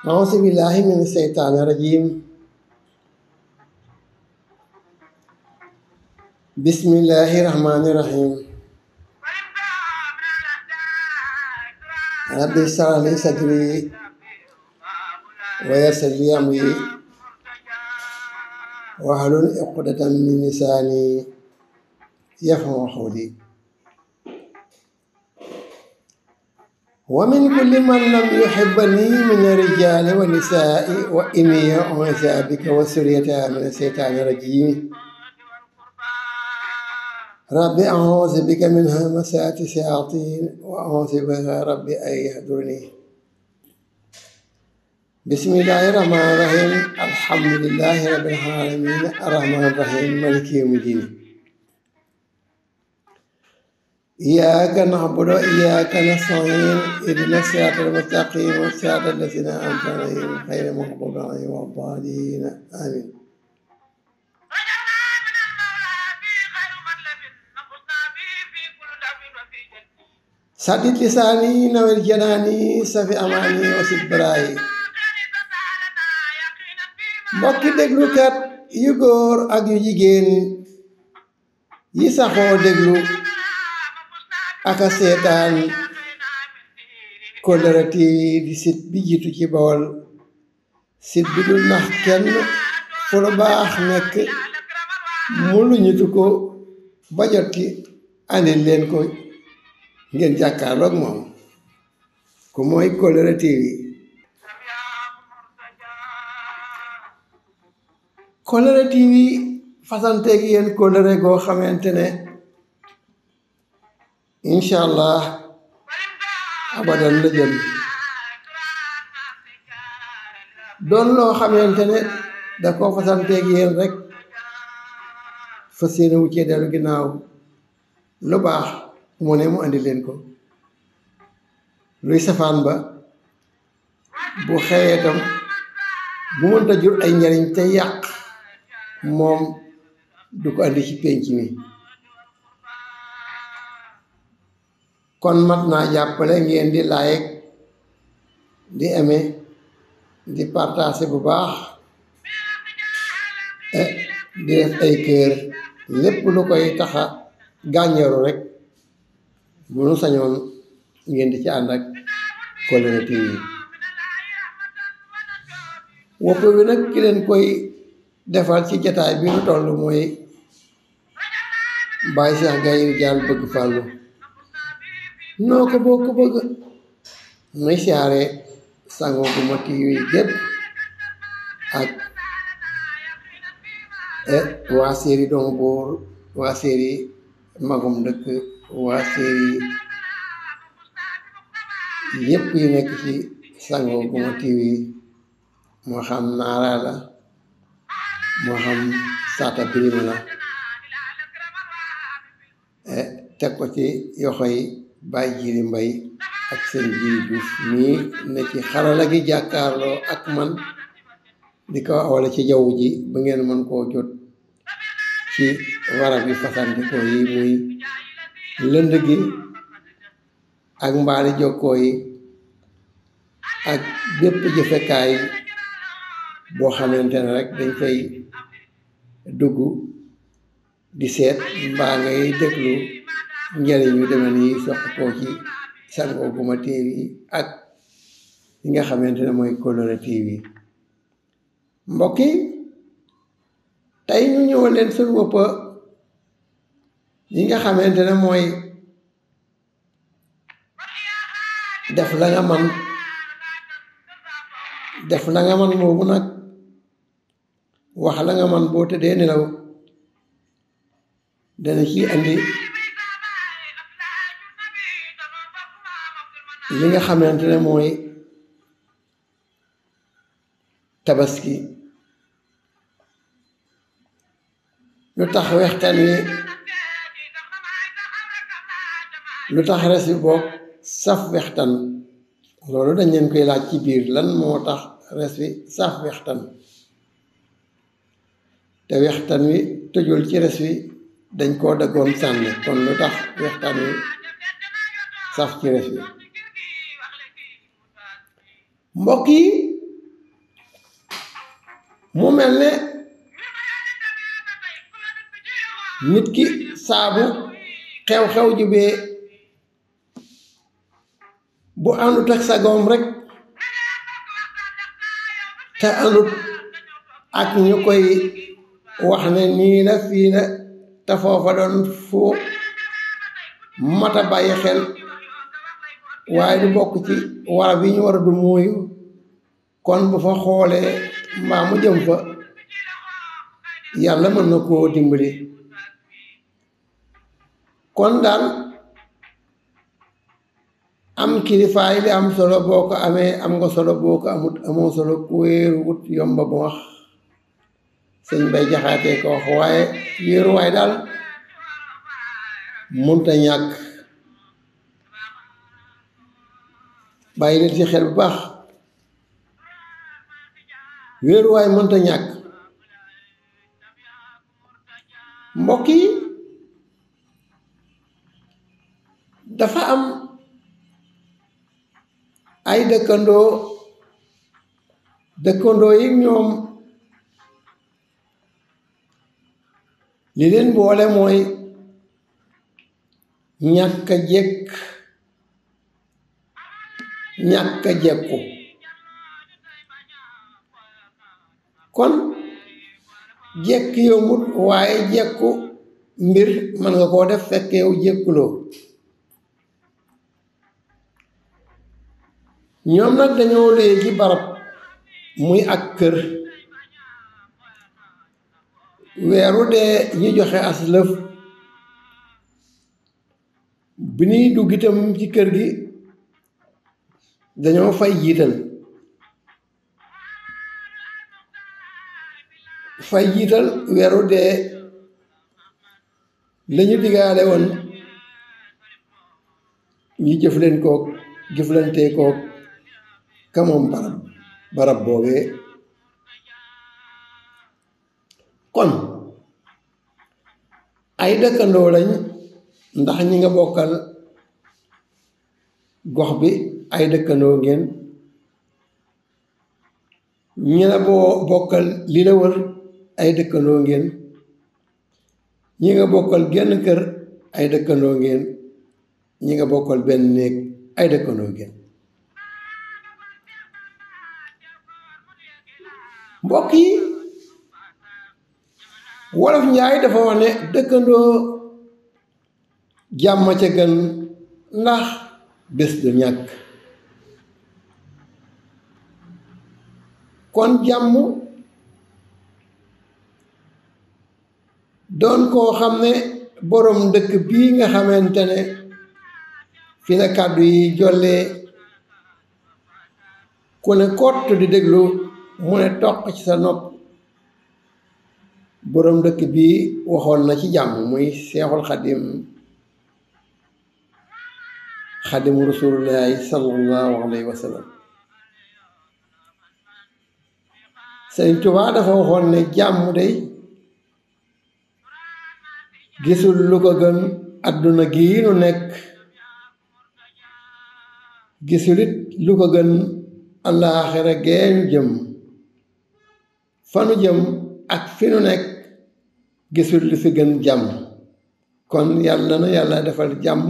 أعوذ بالله من الشيطان الرجيم بسم الله الرحمن الرحيم رب اشرح لي صدري ويسر لي أمري واحلل عقدة من لساني يفقهوا قولي ومن كل من لم يحبني من الرجال والنساء وإني أعوذ بك وسريتها من الشيطان الرجيم رب أعوذ بك من همسات الشياطين وأعوذ بك رب أن يحضرني بسم الله الرحمن الرحيم الحمد لله رب العالمين الرحمن الرحيم مالك يوم الدين إياك نعبد وإياك نستعين اهدنا الصراط المستقيم صراط الذين أنعمت عليهم غير المغضوب عليهم ولا الضالين آمين سدد لساني نوّر جناني سفي أماني وسد براي mbokki déglukat yu góor ak yu jigéen yi saxoo déglu aka seetaan Kollere TV di site bi jiitu ci Bawol site bi dul nax kenn fu lu baax nekk mu lu ñitu ko ba jot ci andil leen ko ngeen jàkkaarloog moom ku mooy Kollere TV. Kollere TV fasanteeg yéen kóllëre goo xamante ne incha allah abadan la jëm doon loo xamante ne da koo fasanteeg yéen rek fas yéene wu cee dellu ginnaaw lu baax mu ne mu andi leen ko luy safaan ba bu xewee tam bu mënta jur ay njariñ te yàq moom du ko andi ci penc mi kon mat naa jàppale ngeen di like di aimer di partager bu baax di def ay kër lépp lu koy taxa gànjaru rek bu nu sañoon ngeen di ci ànd ak Kollere TV wopp bi nag ki leen koy defal ci jataay bi nu toll mooy Baye Cheikh Gaye Ridial bëgg fàllu noo ko bokk bëgg muy siyaare Sangoguma TV gépp ak waa séeri doomu buur waa séeri magum dëkk waa séeri yépp yi nekk ci Sangoguma TV moo xam naara la moo xam saata birima la teg ko ci yoxoy Baye Jili Mbay ak seen Jili Juuf mii ne ci xarala gi jàkkaarloo ak man di ko awale ci jaww ji ba ngeen mën koo jot ci warab yi fasandikoo yi muy lënd gi ak mbaali jokkoo yi ak bépp jëfekaay boo xamante ne rek dañ koy dugg di seet mbaa ngay déglu njëriñ yu demee nii soq koo ci Sangoguma TV ak yi nga xamante ne mooy Kollere TV mbokk yi tey ñu ñëwal leen suñu bopp yi nga xamante ne mooy def la nga man def la nga man boobu nag wax la nga man boo tëddee nelaw dana ci andi li nga xamante ne mooy tabaski lu tax waxtaan wi lu tax res bi boog saf wextan loolu dañ leen koy laaj ci biir lan moo tax res wi saf wextan te wextan wi tëjul ci res wi dañ koo daggoon sànni kon lu tax wextan wi saf ci res wi mbokk yi mu mel ne nit ki saabu xew-xew jubee bu àndut ak sagoom rek te àndut ak ñu koy wax ne nii la fii la te foofa doon fu mata bàyyi xel waaye du bokk ci warab yi ñu war a du mooyu kon bu fa xoolee mbaa mu jëm fa yàlla mën na koo dimbali kon daal am kilifaay li am solo boo ko amee am nga solo boo ko amut amoo solo ku wéeru wut yomba bu wax sëñ Bay Jaxate ko wax waaye wéeruwaay daal munta ñàkk bàyyi leen ci xel bu baax wéeruwaay munta ñàkk mbokk yi dafa am ay dëkkandoo yi ñoom li leen boole mooy ñàkk a jekk ñàkk a jekku kon jekk yombut waaye jekku mbir mën nga koo def fekk yow jekkuloo ñoom nag dañoo lée ci barab muy ak kër weeru dee ñu joxe as lëf bi ñuy dugg itam ci kër gi dañoo fay jiital weeru dee lañu digaale woon ñu jëflante kook kamoom barab boobee kon ay dëkkandoo lañ ndax ñi nga bokkal gox bi ay dëkkandoo ngeen ñi la boo bokkal li la wër ay dëkkandoo ngeen ñi nga bokkal genn kër ay dëkkandoo ngeen ñi nga bokkal benn néeg ay dëkkandoo ngeen mbokk yi wolof njaay dafa wax ne dëkkandoo jàmm ca gën ndax bés du ñàkk kon jàmm doon koo xam ne boroom dëkk bii nga xamante ne fi la kàddu yi jollee ku ne kott di déglu mu ne toq ci sa nopp boroom dëkk bii waxoon na ci jàmm muy seexul xadimu rasulullahi sallallahu alayhi wa sallam Sëriñ Tuubaa dafa waxoon ne jàmm day gisul lu ko gën àdduna gii nu nekk gisulit lu ko gën àllaaxira gee ñu jëm fa nu jëm ak fi nu nekk gisul lu fi gën jàmm kon yàlla na yàlla defal jàmm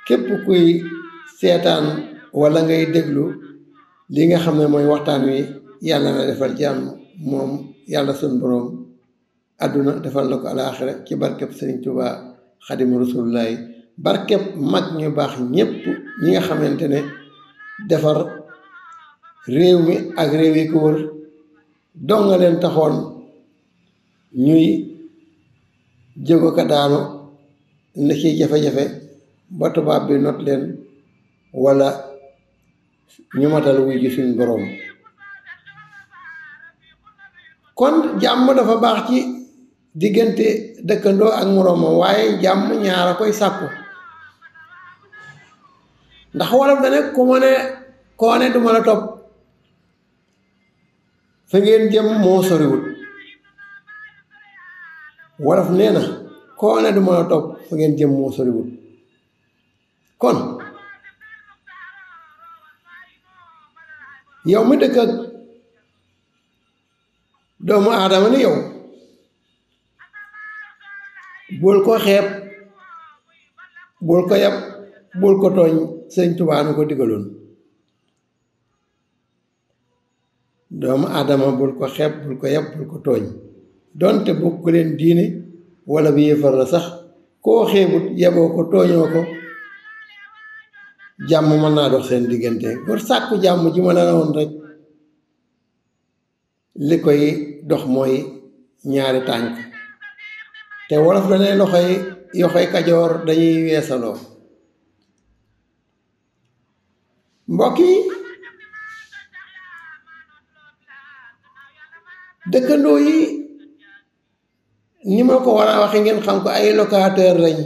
képp kuy seetaan walla ngay déglu li nga xam ne mooy waxtaan wi yàlla na defal jàmm moom yàlla sun boroom àdduna defal la ko alaaxira ci barkeb Sëriñ Tuubaa Xaadimu Rasuulullaahi barkeb mag ñu baax ñépp ñi nga xamante ne defar réew mi ak réew yi ko wër donga leen taxoon ñuy jógo ko daanu ne ci jafe-jafe ba tubaab bi not leen walla ñu matal wuy ji suñ boroom kon jàmm dafa baax ci diggante dëkkandoo ak moroomam waaye jàmm ñaar a koy sàkku ndax wolof da ne ku ma ne koo ne duma la topp fa ngeen jëm moo soriwut wolof nee na koo ne duma la topp fa ngeen jëm moo soriwut kon yow mi dëkk ak doomu aadama ni yow bul ko xeeb bul ko yab bul ko tooñ sëñ Tuubaa nu ko digaloon doomu aadama bul ko xeeb bul ko yab bul ko tooñ donte bokk leen diine wala bi yëfar la sax koo xeebut yaboo ko tooñoo ko jàmm mën naa dox seen diggante pour sàkku jàmm ji ma la woon rek li koy dox mooy ñaari tànk te wolof la ne yoxoy kajoor dañuy weesaloo mbokk yi dëkkandoo yi ni ma ko war a waxe ngeen xam ko ay locataire lañ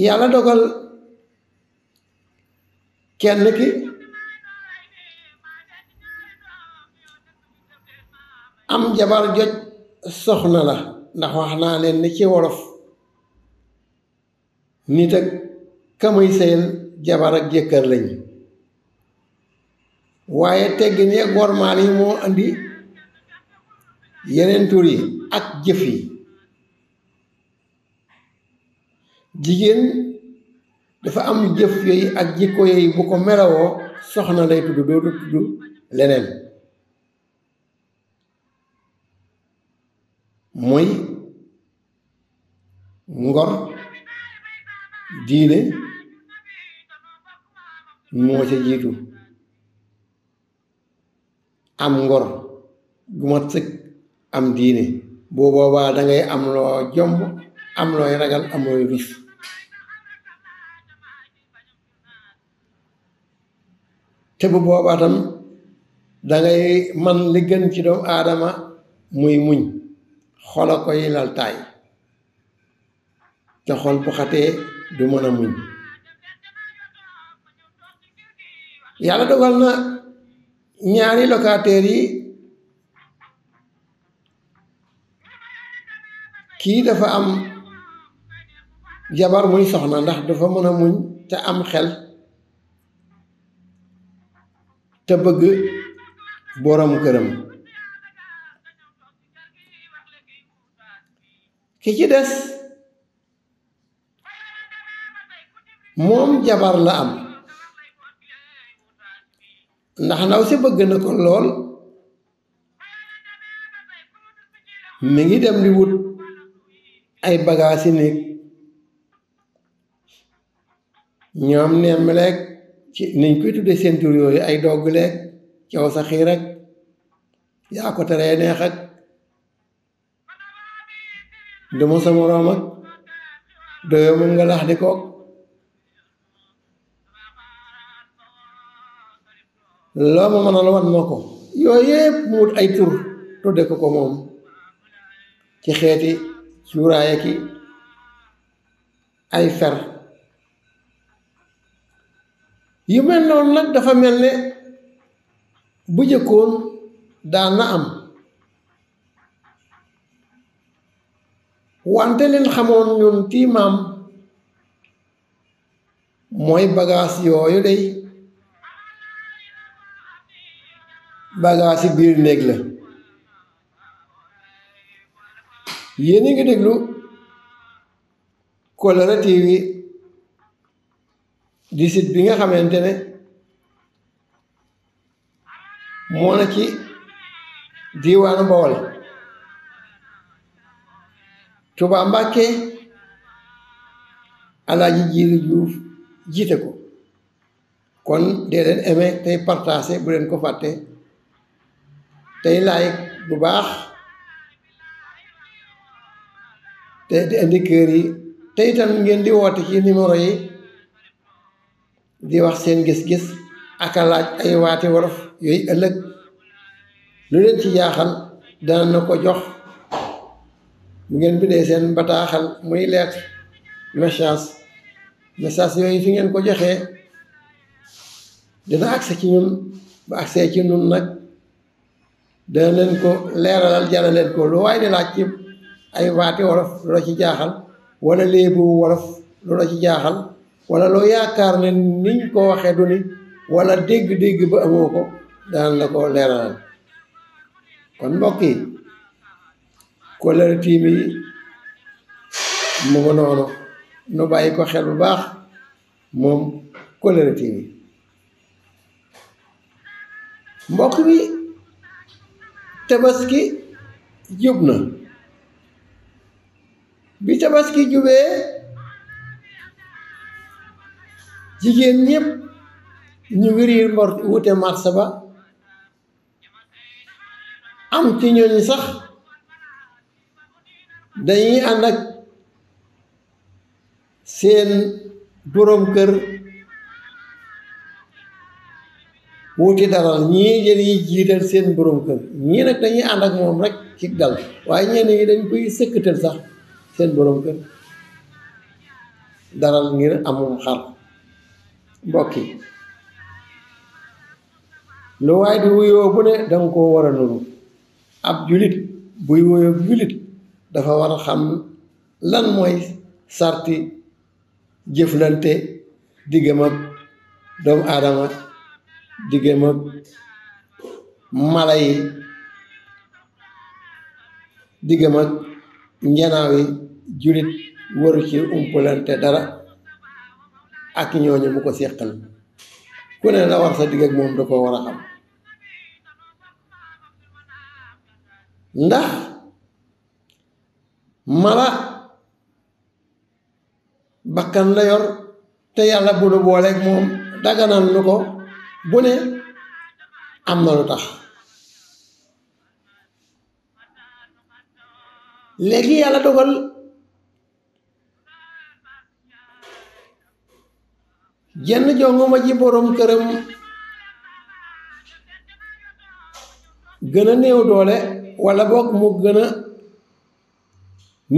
yàlla dogal kenn ki am jabar joj soxna la ndax wax naa leen ni ci wolof nit ak kamuy sëyal jabar ak jëkkër lañ waaye teggin yi ak wormaal yi moo andi yeneen tur yi ak jëf yi jigéen dafa am jëf yooyu ak jikko yooyu bu ko melawoo soxna lay tudd dootu tudd leneen mooy ngor diine moo ca jiitu am ngor gu mat sëkk am diine boo boobaa dangay am loo jomb am looy ragal am looy rus te bu boobaa tam dangay man li gën ci doomu aadama muy muñ xola koy lal taay te xol bu xatee du mën a muñ yàlla dogal na ñaari locataires yi kii dafa am jabar muy soxna ndax dafa mën a muñ te am xel te bëgg borom këram ki ci des moom jabar la am ndax ndaw si bëgg na ko lool mi ngi dem di wut ay bagaas yi néeg ñoom nemm leeg ci niñ koy tuddee seen tur yooyu ay dogg leeg caw sa xiir ak yaa ko teree neex ak duma sa moroom ak doyo mun nga lax di kook loo ma mënal wan ma ko yooyu yëpp mu wut ay tur tudde ko moom ci xeeti cuuraaya ki ay fer yu mel noonu nag dafa mel ne bu jëkkoon daan na am wante leen xamoon ñun tiimaam mooy bagaas yooyu day bagaas yi biir néeg la yéen a ngi déglu Kollere TV di site bi nga xamante ne moo na ci diiwaanu Bawol Touba Mbàkke Alaaji Jiili Juuf jiite ko kon dee leen aimé tey partagé bu leen ko fàtte tey like bu baax te di indi kër yi te itam ngeen di woote ci numéro yi di wax seen gis-gis ak a laaj ay waati wolof yooyu ëllëg lu leen ci jaaxal dana na ko jox bu ngeen bindee seen bataaxal muy lettre message yooyu fi ngeen ko joxee dina agsi ci ñun bu agsee ci ñun nag dana leen ko leeralal jana leen ko lu waaye di laaj ci ay waati wolof lu la ci jaaxal wala léebu wolof lu la ci jaaxal wala loo yaakaar ne niñ ko waxee du ni wala dégg-dégg ba amoo ko daan la ko leeralal kon mbokk yi kóllëre tiim yi mu nga noonu nu bàyyi ko xel bu baax moom kóllëre tiim yi mbokk mi tabaski jub na bi tabaski jubee jigéen ñépp ñu wiriir mbor wute marché ba am ci ñooñu sax dañuy ànd ak seen boroom kër wuti daral ñii dañuy jiital seen boroom kër ñii nag dañuy ànd ak moom rek ci dal waaye ñenn ñi dañ koy sëkkatal sax seen boroom kër daral ngir amum xar mbokk yi lu waay di wuyoo bu ne danga koo war a nuru ab julit buy wuyoo julit dafa war a xam lan mooy sarti jëflante diggam ak doomu aadama diggam ak mala yi diggam ak njanaaw yi julit waru ci umpalante dara ak ñooñu mu ko seqal ku ne la war sa digg ak moom da ko war a xam ndax mala bakkan la yor te yàlla bu nu booleeg moom daganal nu ko bu ne am na lu tax léegi yàlla dogal jenn jongoma ji boroom këram gën a néew doole walla boog mu gën a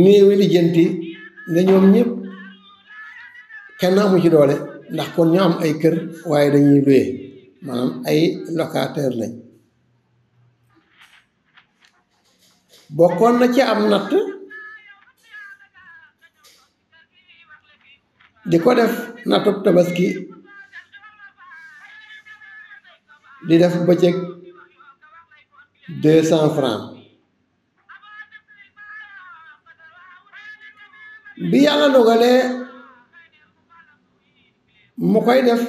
néewi lijjanti ne ñoom ñëpp kenn amu ci doole ndax kon ñu am ay kër waaye dañuy luye maanaam ay locataire lañ bokkoon na ci am natt di ko def nattub tabaski di def bëccëg 200 francs bi yàlla dogalee mu koy def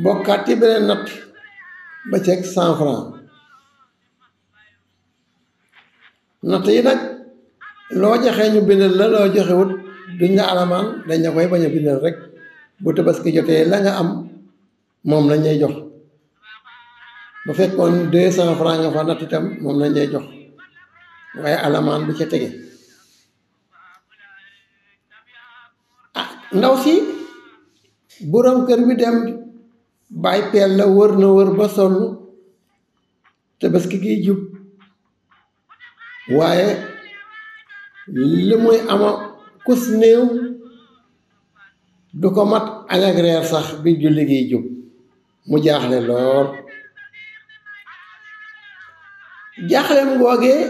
bokkaat ci beneen natt bëccëg 100 francs natt yi nag loo joxe ñu bindal la loo joxewut duñ la alamaan dañ la koy bañ a bindal rek bu tabaski jotee la nga am moom lañ lay jox bu fekkoon 200 francs nga fa natt itam moom lañ lay jox waaye alamaan bu ca tege ah ndaw si boroom kër bi dem bàyyi peel la wër na wër ba sonn tabaski gi jub waaye li muy ama kus néew du ko mat añ ak reer sax bi julli gi jub mu jaaxle lool jaaxlem googee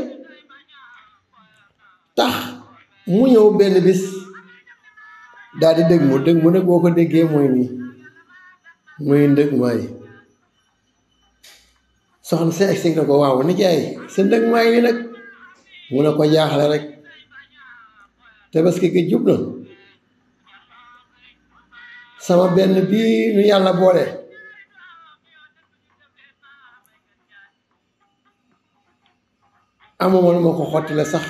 tax mu ñëw benn bis daal di dëgg mu nag boo ko déggee mooy nii muy ndëg maay soxna si egsi na ko waaw nijaay sa ndëg maay ni nag mu ne ko jaaxle rek tabaski gi jub na sama benn bii nu yàlla boole amuma lu ma ko xotti la sax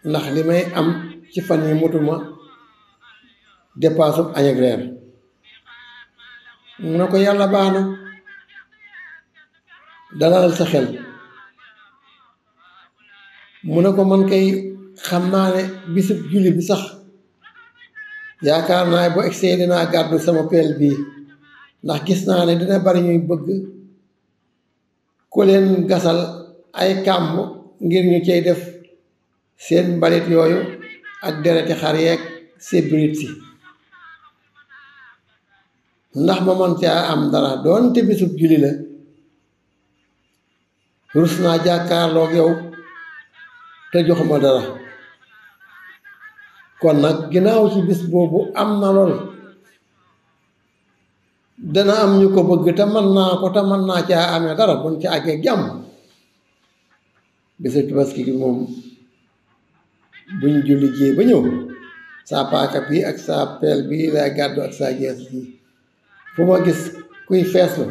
ndax li may am ci fan yi mutuma dépasse añ ak reer mu ne ko yàlla baax na dalal sa xel mu ne ko man kay xam naa ne bisub julli bi sax yaakaar naa bu egsee dinaa gàddu sama peel bii ndax gis naa ne dina bari ñuy bëgg ku leen gasal ay kàmb ngir ñu cay def seen mbalit yooyu ak dereti xar yeeg sébrit si ndax ma man caa am dara doonte bisub julli la rus naa jàkkaarloog yow te joxuma dara kon nag ginnaaw ci bis boobu am na lool dana am ñu ko bëgg te mën naa ko te mën naa caa amee dara buñ ci àggee jàmm. bisu tabaski gi moom buñ julli jee ba ñëw saa paaka bii ak saa peel bii lay gàddu ak saa jees bii fu ma gis kuy feeslu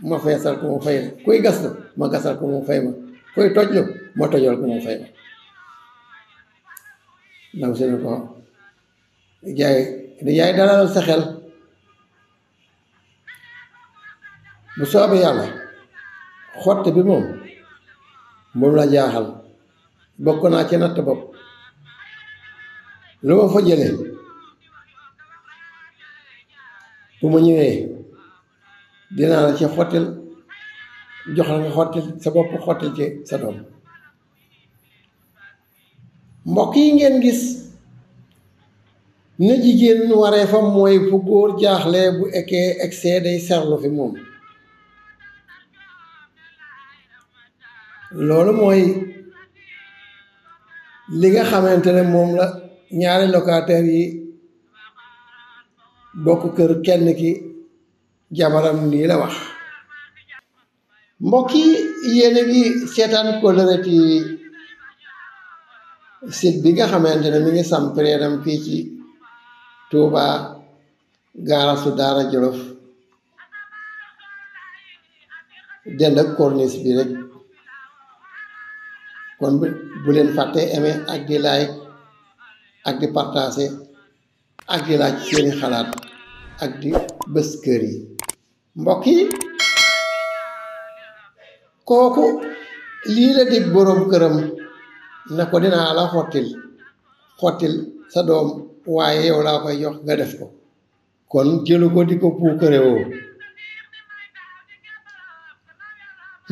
ma feesal ko mu fay ma kuy gaslu ma gasal ko mu fay ma kuy tojlu ma tojal ko mu fay ma. ndaw si ne ko yaay dalal sa xel bu soobee yàlla xotte bi moom la jaaxal bokk naa ci natt bopp lu ma fa jëlee bu ma ñëwee dinaa la ci xottil jox la nga xottil sa bopp xottil ci sa doom. mbokk yi ngeen gis ne jigéen waree fa mooy fu góor jaaxle bu ekkee excès day serlu fi moom. loolu mooy li nga xamante ne moom la ñaari locataire yi bokk kër kenn ki jabaram lii la wax. mbokk yi yéen a ngi seetaan Kóllëre TV site bi nga xamante ne mi ngi sampreeram fii ci Touba gaarasu Daara Jolof dend ak corniche bi rek. kon bu leen fàtte aimer ak di like ak di partager ak di laaj seeni xalaat ak di bës kër yi. mbokk yi kooku lii la dig boroom këram ne ko dinaa la xottil sa doom waaye yow laa koy jox nga def ko. kon jëlu ko di ko puukare woo.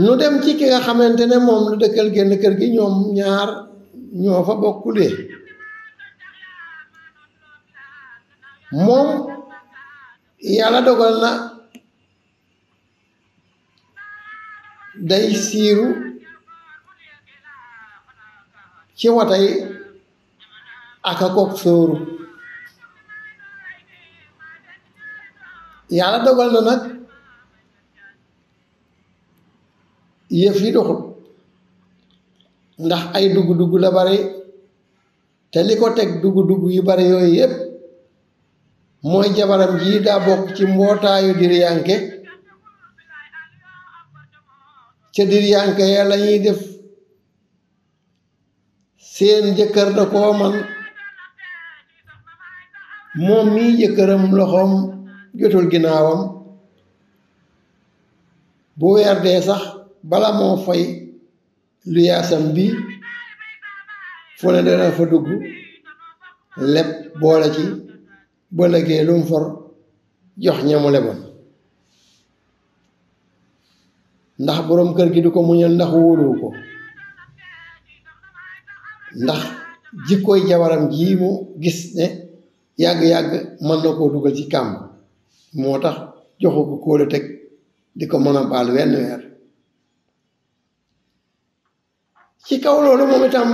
nu dem ci ki nga xamante ne moom lu dëkkal génn kër gi ñoom ñaar ñoo fa bokkulee. moom yàlla dogal na day siiru ci watay aka kook sóoru. yàlla dogal na nag yëf yi doxut ndax ay dugg-dugg la bari te li ko teg dugg-dugg yu bari yooyu yépp mooy jabaram ji daa bokk ci mbootaayu diryanke ca diryanke ya la ñuy def seen jëkkër da koo man moom mii jëkkëram loxoom jotul ginnaawam bu weer dee sax bala moo fay lu yaasam bi fu ne dana fa dugg lépp boole ci ba léegi lu mu for jox ñamu leboon ndax boroom kër gi du ko muñal ndax wóoluwu ko ndax jikkooy jabaram ji mu gis ne yàgg-yàgg mën na koo dugal ci kàmb moo tax joxu ko kóolu teg di ko mën a baal wenn weer. ci kaw loolu moom itam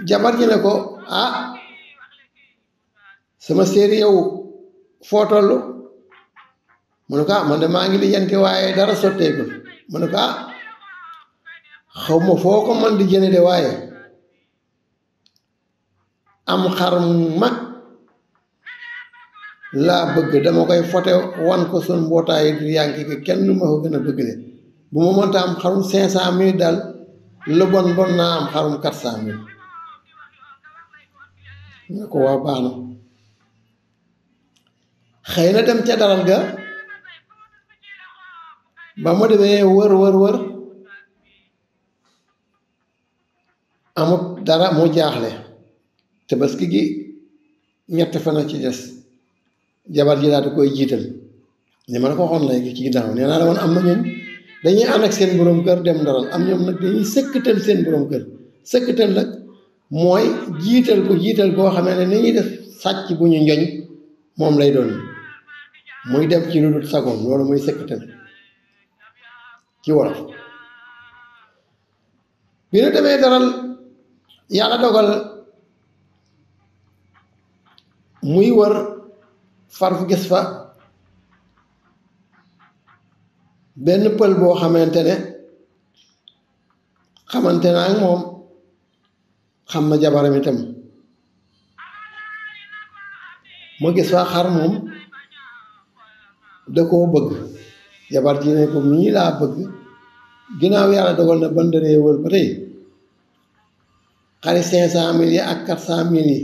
jabar ji ne ko ah sama séeri yow foo toll mu ne ko ah man de maa ngi lijjanti waaye dara sotteegul mu ne ko ah xaw ma foo ko man di jëne de waaye am xar mag laa bëgg dama koy fote wan ko sun mbootaayu di yànki ki kenn du ma ko gën a bëgg de bu ma mënta am xarum 500,000 daal lu bon bon naa am xarum 400,000 nga ko waa baax na xëy na dem ca daral ga ba ma demee wër amut dara mu jaaxle tabaski gi ñett fan a ci des jabar ji daal di koy jiital li ma la ko waxoon léegi ci ginnaaw nee naa la woon am na ñoom dañuy ànd ak seen borom kër dem daral am ñoom nag dañuy sëkkatal seen borom kër sëkkatal nag mooy jiital koo xamee ne ni ñuy def sàcc bu ñu njoñ moom lay doon muy dem ci lu dul sagoom loolu muy sëkkatal ci wolof. bi ñu demee daral yàlla dogal muy wër far fu gis fa benn pël boo xamante ne xamante naa ak moom xam na jabaram itam ma gis waa xar moom da koo bëgg jabar ji ne ko mii laa bëgg ginnaaw yàlla dogal na bandaree wër ba tey xari 500 000 yi ak 400 000 yi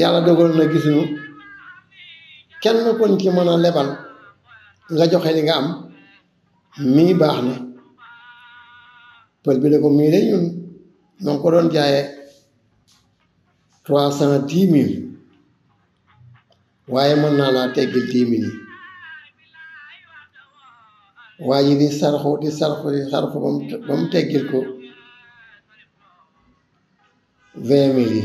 yàlla dogal na gisuñu kenn kon ci mën a lebal nga joxe li nga am mii baax na pël bi ne ko mii de ñun ñoo ngi ko doon jaaye 310 000 waaye mën naa laa teggil 10 000 yi waa ji di sarxu ba mu teggil ko 20 000 yi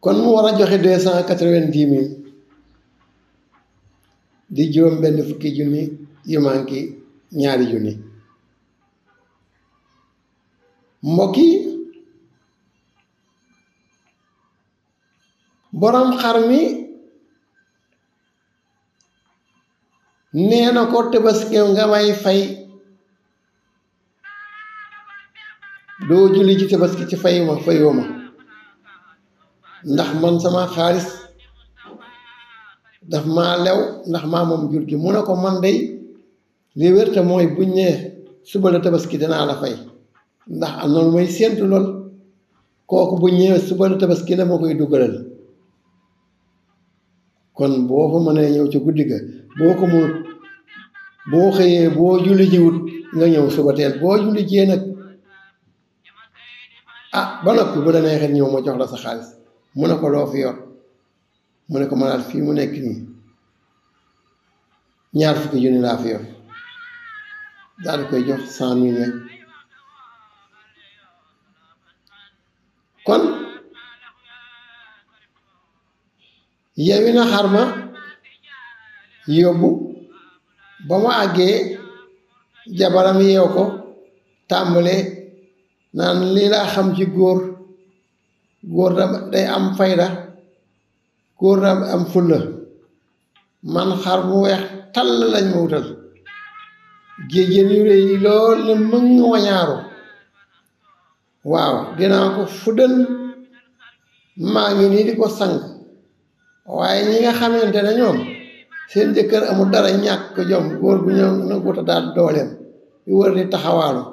kon mu war a joxe 290 000 di juróom benn fukki junni yu manki ñaari junni mbokk yi borom xar mi nee na ko tabaski nga may fay doo julli ci tabaski ci fayuma ndax man sama xaalis daf maa lew ndax maa moom jur gi mu ne ko man day li wér te mooy buñ ne suba la tabaski danaa la fay ndax am na lu may séentu lool kooku buñ ñëwee suba la tabaski la ma koy dugalal kon boo fa mënee ñëw ci guddi ga boo ko mu boo xëyee boo julli jiwut nga ñëw suba teel boo julli jee nag ba noppi bu la neexee ñëw ma jox la sa xaalis mu ne ko loo fi yor mu ne ko ma daal fii mu nekk nii 20 000 laa fi yor daal di koy jox 100 000 kon yewi na xar ma yóbbu ba mu àggee jabaram yeew ko tàmbale naan lii laa xam ci góor day am fayda góor da am fulla man xar mu weex tall lañ ma wutal géejéen yu rëy lool ne mëng wañaaru waaw dinaa ko fuddan maa ngi nii di ko sang waaye ñi nga xamante ne ñoom seen jëkkër amul dara ñàkk jom góor bu ñëw na guta daal dooleem yu wër di taxawaalu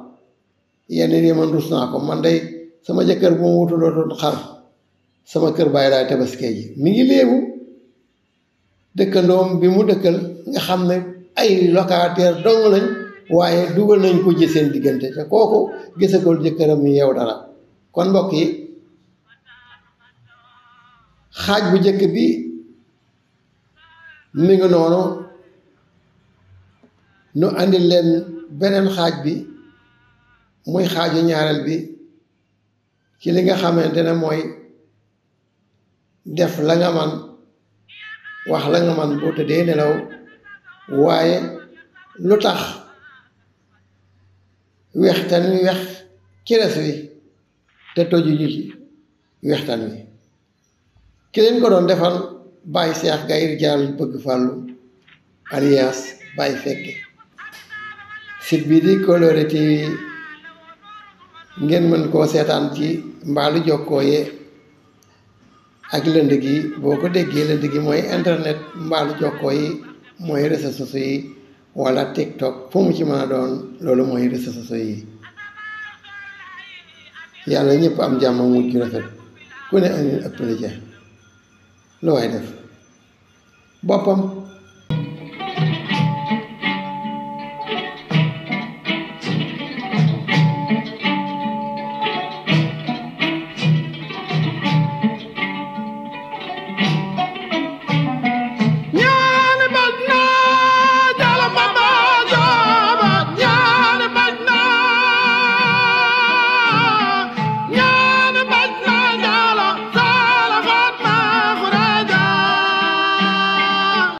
yenn yi man rus naa ko man day sama jëkkër bu ma wutuloo doon xar sama kër bàyyi laay tabaskee ji mi ngi léebu dëkkandoom bi mu dëkkal nga xam ne ay locataire dong lañ waaye dugal nañ ko ji seen diggante te kooku gisagul jëkkëram mi yeew dara kon mbokk yi xaaj bu njëkk bi mi ngi noonu nu andi leen beneen xaaj bi muy xaaju ñaareel bi ci li nga xamante ne mooy def la nga man wax la nga man boo tëddee nelaw waaye lu tax wextan wi wex ci res wi te toju ji ci wextan wi ki leen ko doon defal Baye Cheikh Gaye Rijaal bëgg fàllu alias Baye Fekke site bii di Coloré TV ngeen mën koo seetaan ci mbaalu jokkoo ye ak lënd gi boo ko déggee lënd gi mooy internet mbaalu jokkoo yi mooy réseaux sociaux yi wala TikTok fu mu ci mën a doon loolu mooy réseaux sociaux yi yàlla ñëpp am jàmm mujj rafet ku ne amin ëppale ja lu waay def boppam